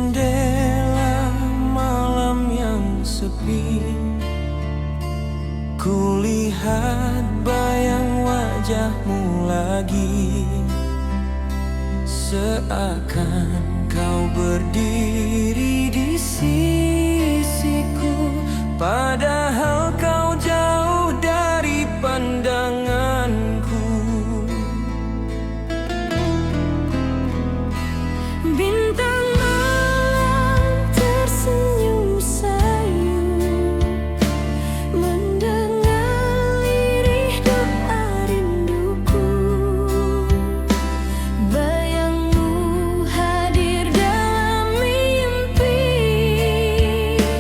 jendela malam yang sepi, kulihat bayang wajahmu lagi, seakan kau berdiri di sisiku, padahal kau jauh dari pandanganku. Bintang malam tersenyum sayu, mendengar lirih doa rinduku. Bayangmu hadir dalam mimpi,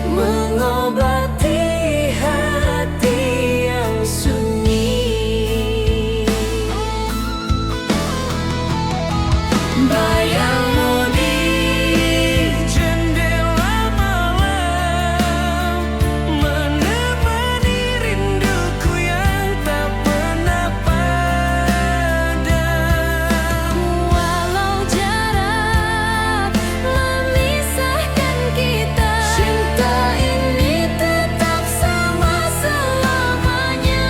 mengobati hati yang sunyi. Bayangmu di jendela malam, menemani rinduku yang tak pernah padam. walau jarak memisahkan kita, Cinta ini tetap sama selamanya.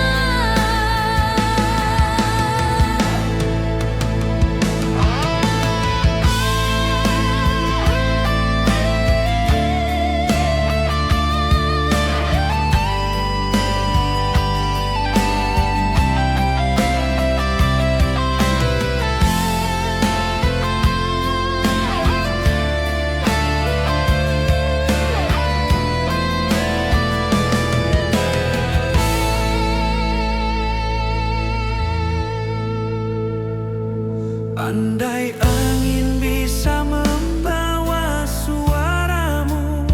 Andai angin bisa membawa suaramu,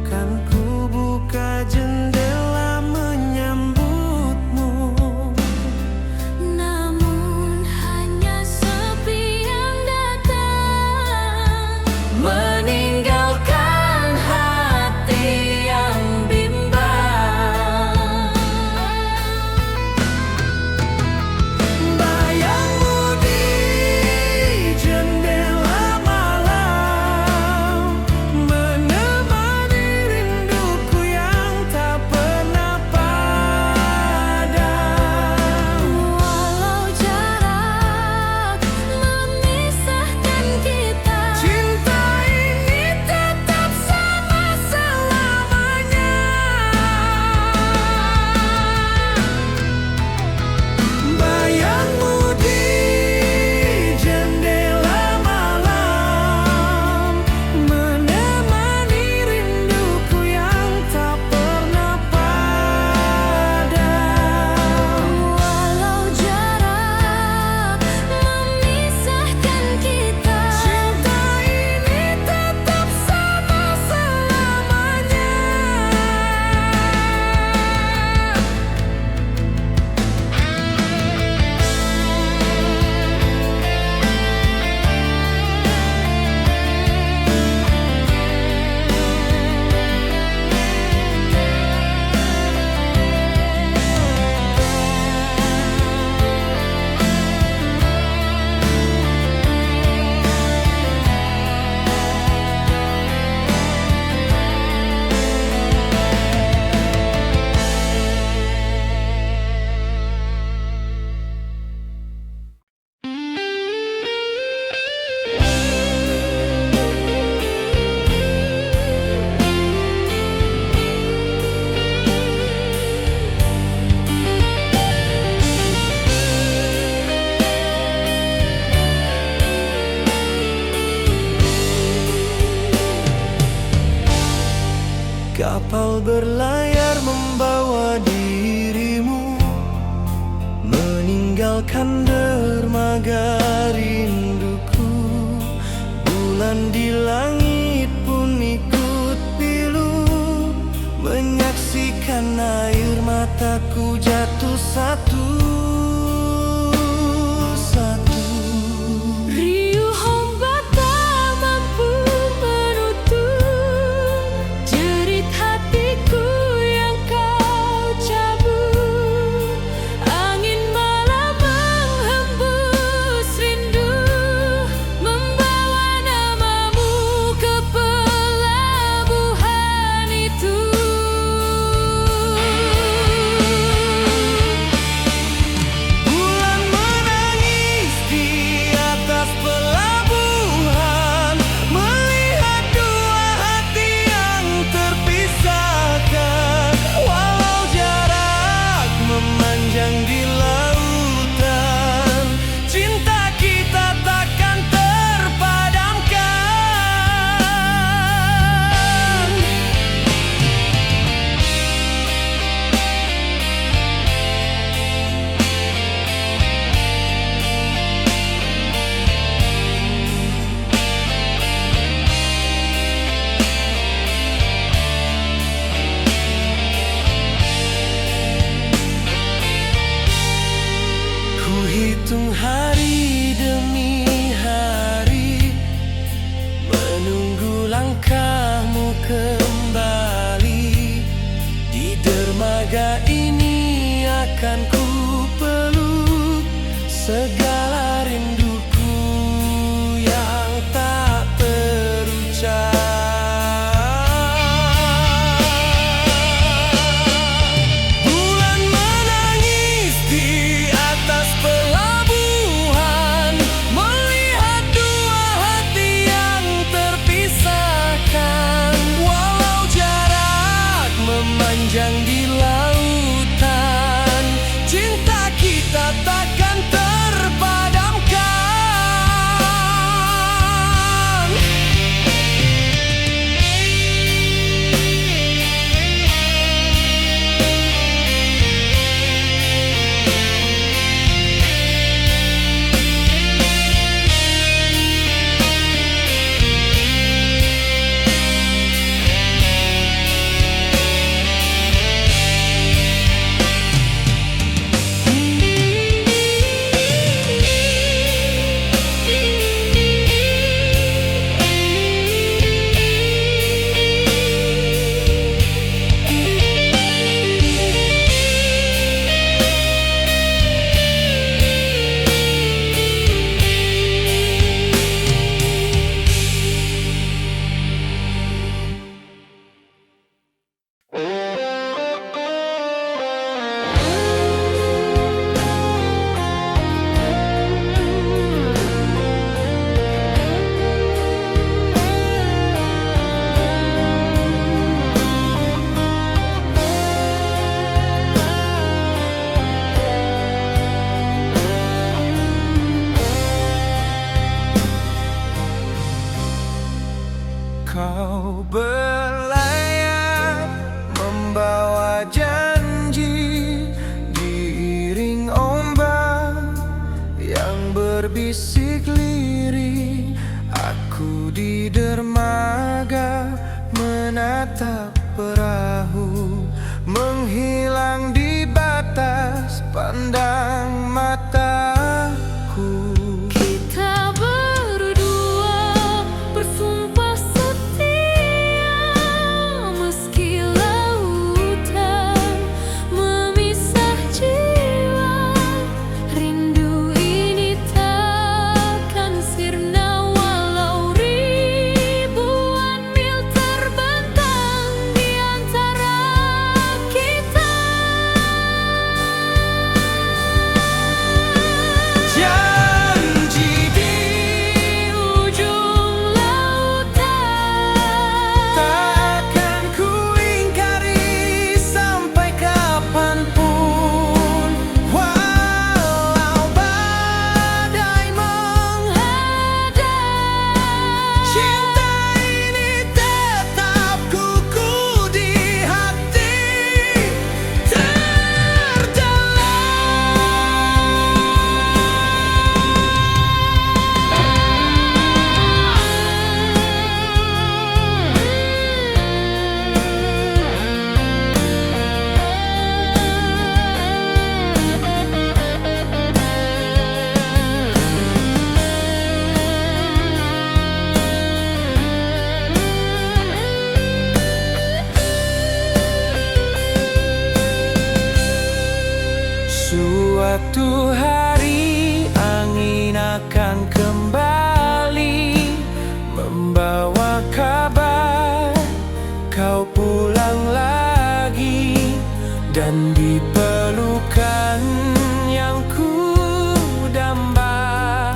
kan ku buka jendela menyambutmu. namun hanya sepi yang datang, Meninggalkan hati yang bimbang. Bayangmu di jendela malam, menemani rinduku yang tak pernah padam. walau jarak memisahkan kita, Cinta ini tetap sama selamanya. Bayangmu di jendela malam, menemani rinduku yang tak pernah padam. walau jarak memisahkan kita, Cinta ini tetap sama selamanya. Kapal berlayar membawa dirimu, meninggalkan dermaga rinduku. Bulan di langit pun ikut pilu, menyaksikan air mataku jatuh satu-satu. riuh ombak tak mampu menutup jerit hatiku yang kau cabut. Angin malam menghembus rindu, membawa namamu langkahmu kembali. Di dermaga ini akan ku peluk segala rinduku yang tak terucap. Bulan menangis di atas pelabuhan, melihat dua hati yang terpisahkan. Walau jarak memanjang di lautan, cinta kita takkan terpadamkan. Kau berlayar membawa janji, diiring ombak yang berbisik lirih. Aku di dermaga menatap perahu, menghilang di batas pandang mataku. Kita berdua bersumpah setia, meski lautan memisah jiwa. Rindu ini takkan sirna walau ribuan mil terbentang di antara kita. Janji di Ujung lautan tak akan ku ingkari sampai kapanpun. Walau badai menghadang, cinta ini tetap kukuh di hati Suatu hari angin akan kembali membawa kabar kau pulang lagi, dan di pelukan yang ku damba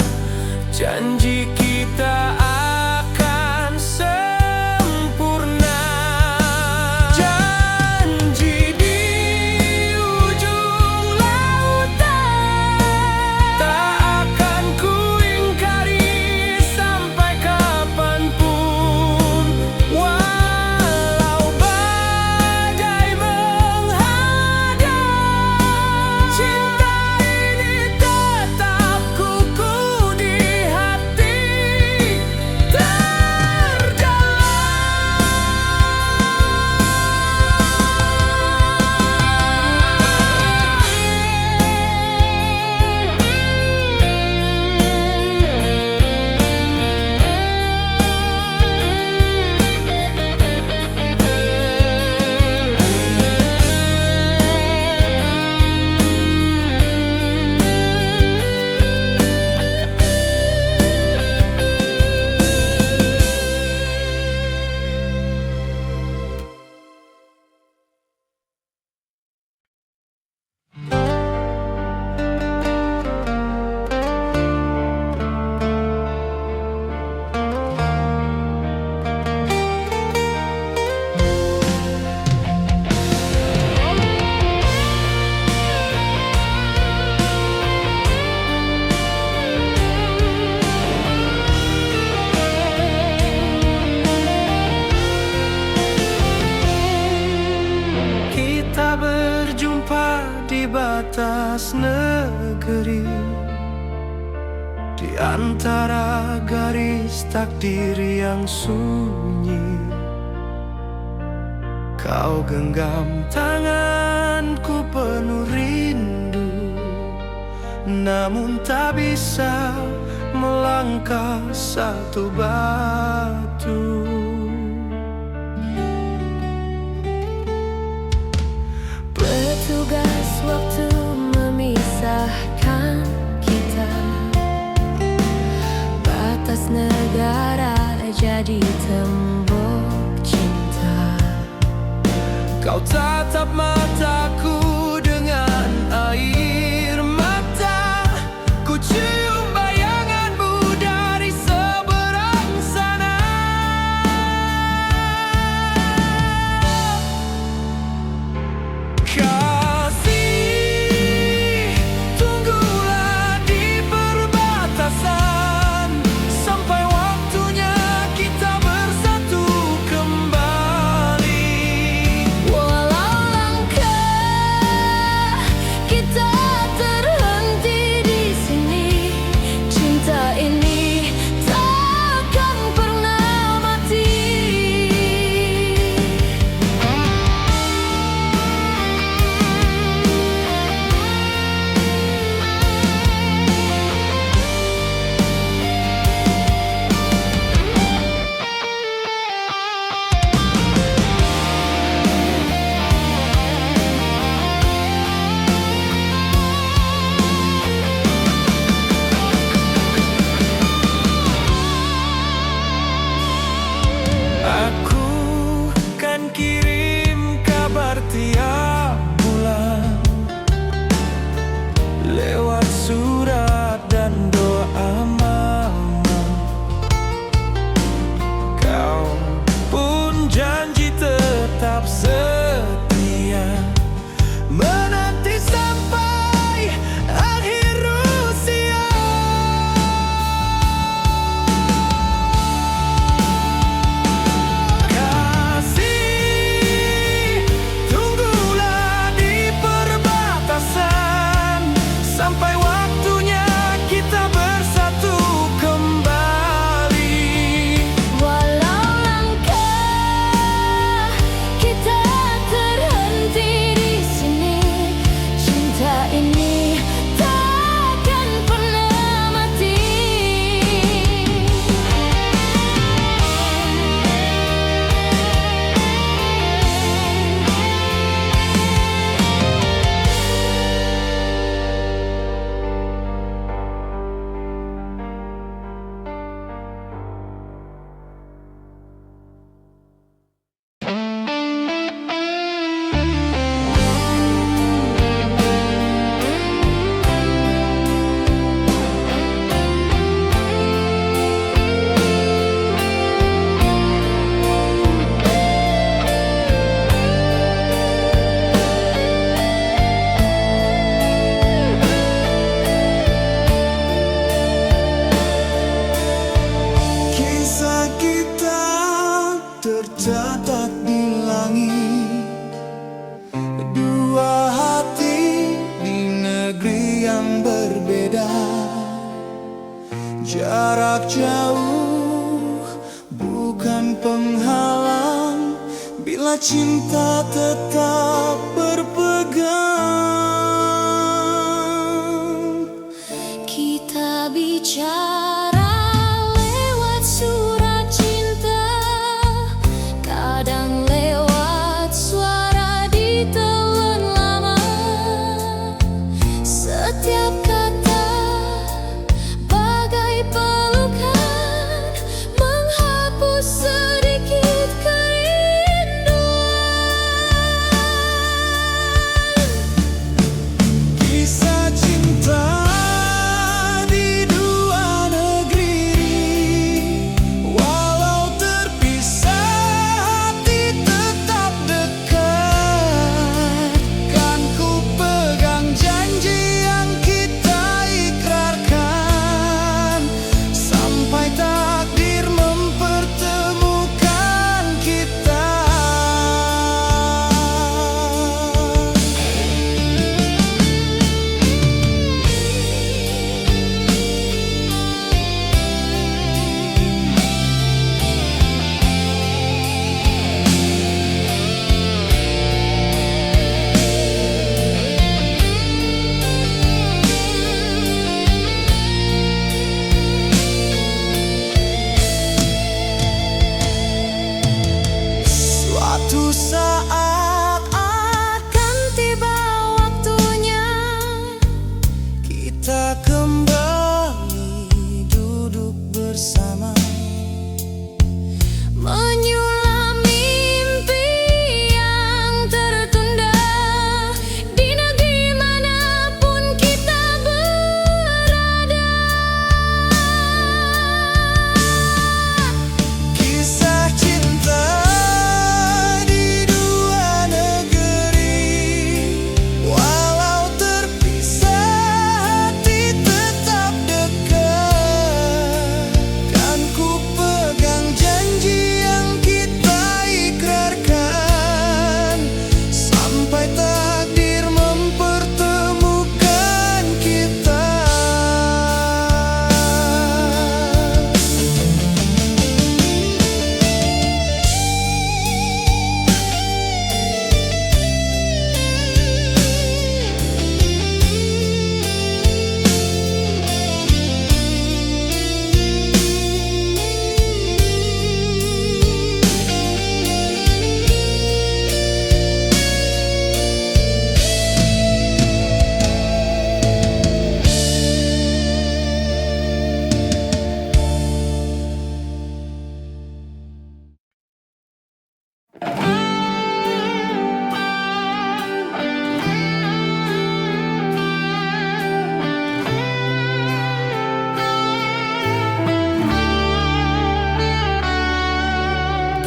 janji kita akan sempurna. Janji di ujung lautan tak akan ku ingkari sampai kapanpun. Walau badai menghadang, kering di antara garis takdir yang sunyi. Kau genggam tanganku penuh rindu, namun tak bisa melangkah satu batu. Petugas waktu memisahkan kita, batas negara jadi tembok cinta. Kau tatap mataku dengan air mata, ku cium bayanganmu dari seberang sana. Kasih, tunggulah di perbatasan sampai waktunya kita bersatu kembali. Walau langkah kita terhenti di sini, cinta ini takkan pernah mati. Aku kan kirim kabar tiap bulan lewat surat dan doa mama. Kau pun janji tetap setia menanti sampai akhir usia. Kasih, tunggulah di perbatasan sampai waktunya kita bersatu kembali. Walau langkah kita terhenti di sini, cinta ini takkan pernah mati. Kisah kita tercatat di langit, dua hati di negeri yang berbeda. Jarak jauh bukan penghalang bila cinta tetap berpegang. Kita bicara lewat surat cinta, kadang lewat suara ditelan lama. Setiap kata bagai pelukan, menghapus sedikit kerinduan. saat akan tiba waktunya, kita kembali duduk bersama, menyulam mimpi yang tertunda di negeri manapun kita berada. Kisah cinta di dua negeri, walau terpisah hati tetap dekat. Kan ku pegang janji yang kita ikrarkan, sampai takdir mempertemukan kita.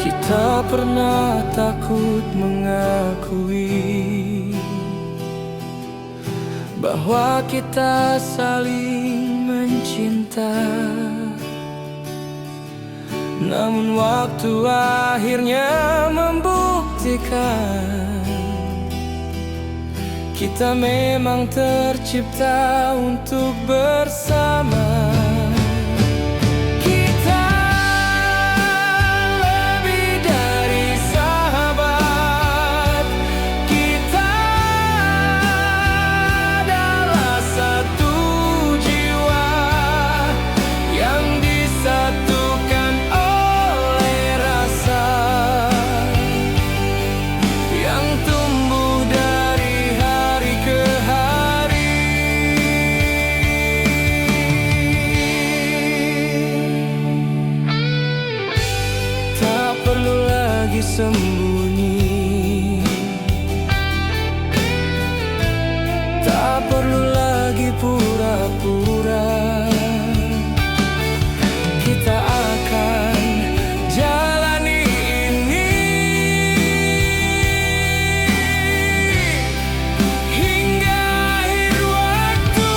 Kita pernah takut mengakui bahwa kita saling mencinta. Namun waktu akhirnya membuktikan kita memang tercipta untuk bersama. Sembunyi, tak perlu lagi pura-pura. Kita akan jalani ini hingga akhir waktu.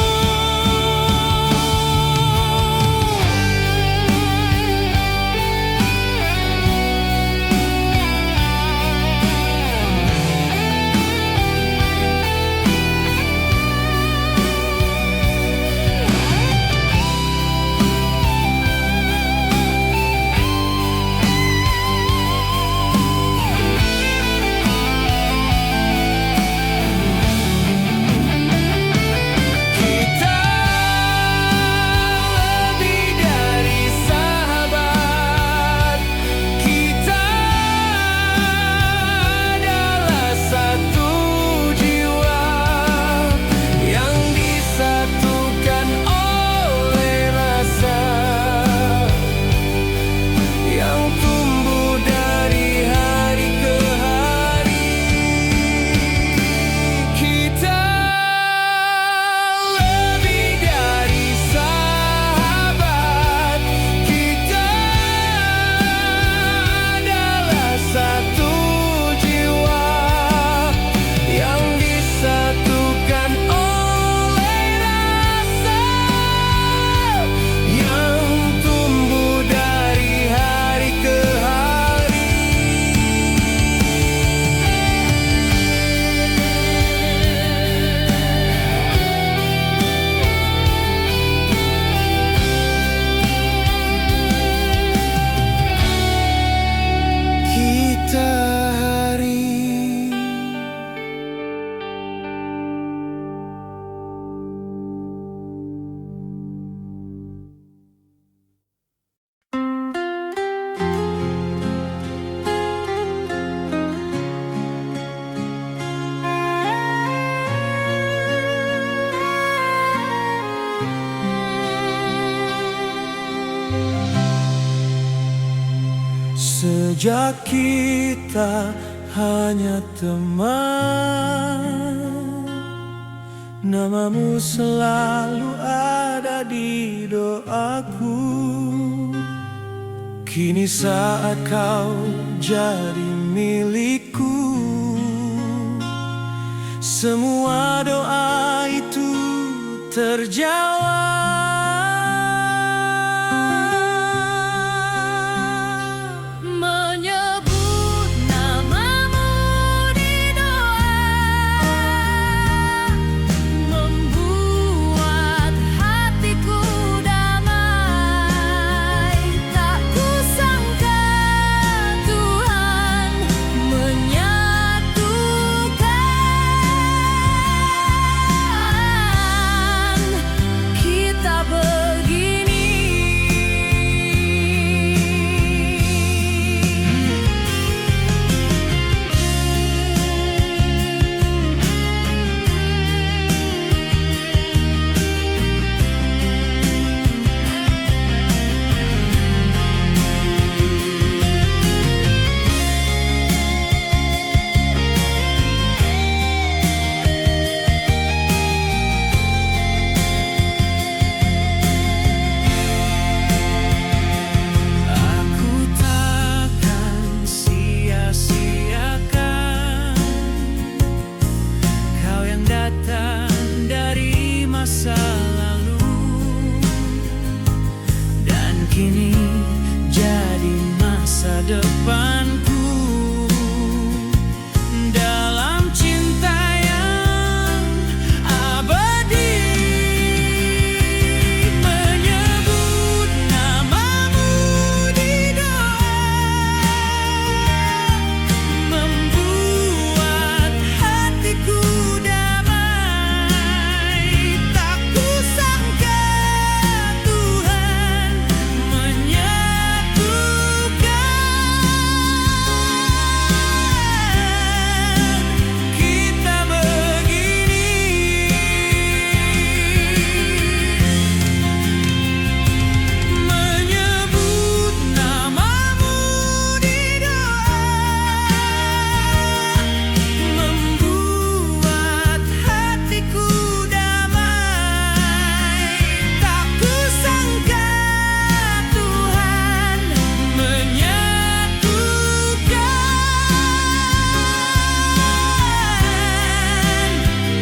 Sejak kita hanya teman, namamu selalu ada di doaku. Kini saat kau jadi milikku, semua doa itu terjawab. Menyebut namamu di doa membuat hatiku damai. Tak kusangka Tuhan menyatukan kita begini. Aku takkan sia-siakan kau yang datang dari masa lalu dan kini jadi masa depanku. Dalam cinta yang abadi, menyebut namamu di doa membuat hatiku damai. Tak kusangka Tuhan menyatukan kita begini. Menyebut namamu di doa membuat hatiku damai. Tak kusangka Tuhan menyatukan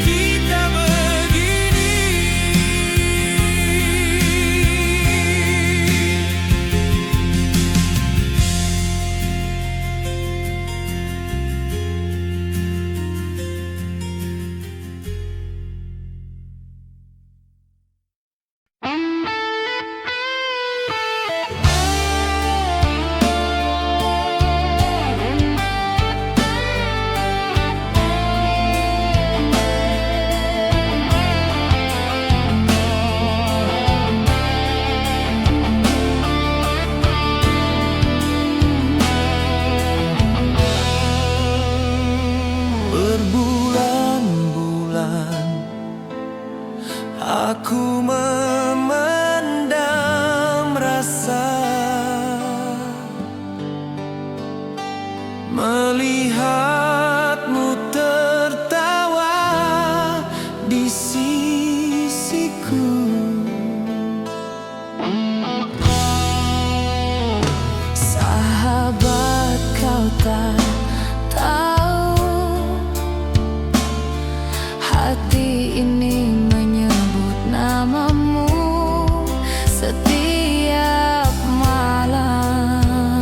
kita begini. Berbulan-bulan aku memendam rasa melihatmu tertawa di sisiku. Sahabat, kau tak tahu hati ini menyebut namamu setiap malam.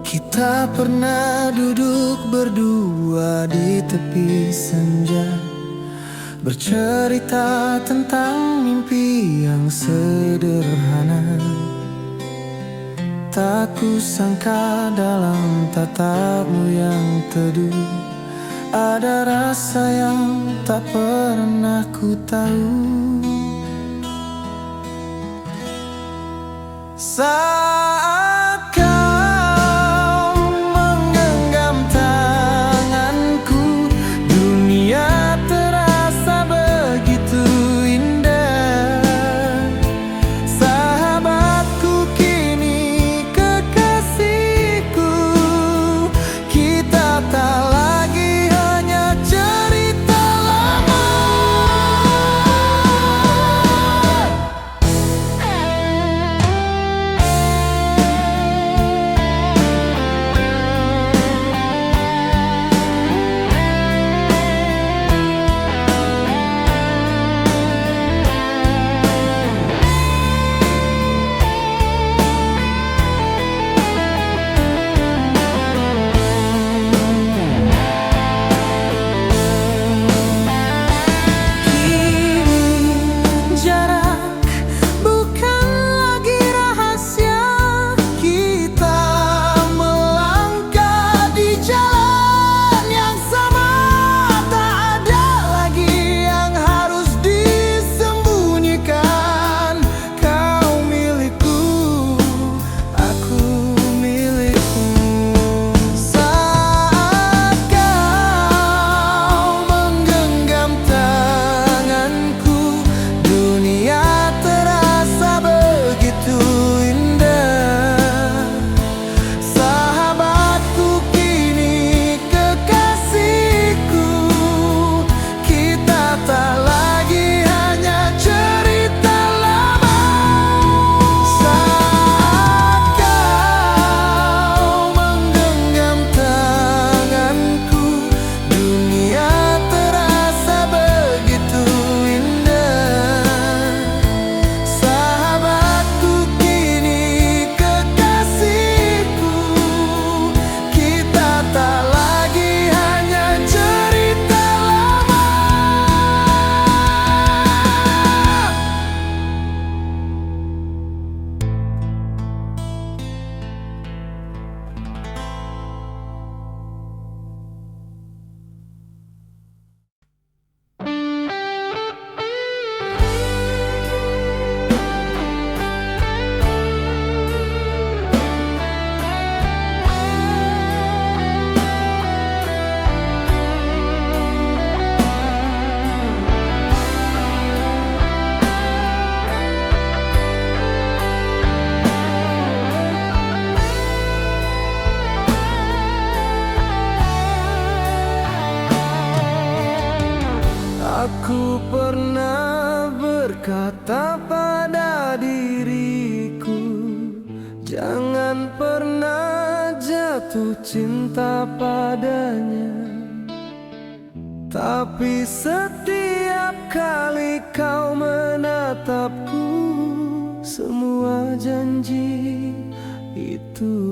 Kita pernah duduk berdua di tepi senja, bercerita tentang mimpi yang sederhana. Tak kusangka dalam tatapmu yang teduh ada rasa yang tak pernah ku tahu. Saat kau menggenggam tanganku, dunia terasa begitu indah. Sahabatku, kini kekasihku, kita tak lagi hanya cerita lama. Aku pernah berkata pada diriku, jangan pernah jatuh cinta padanya. Tapi setiap kali kau menatapku, semua janji itu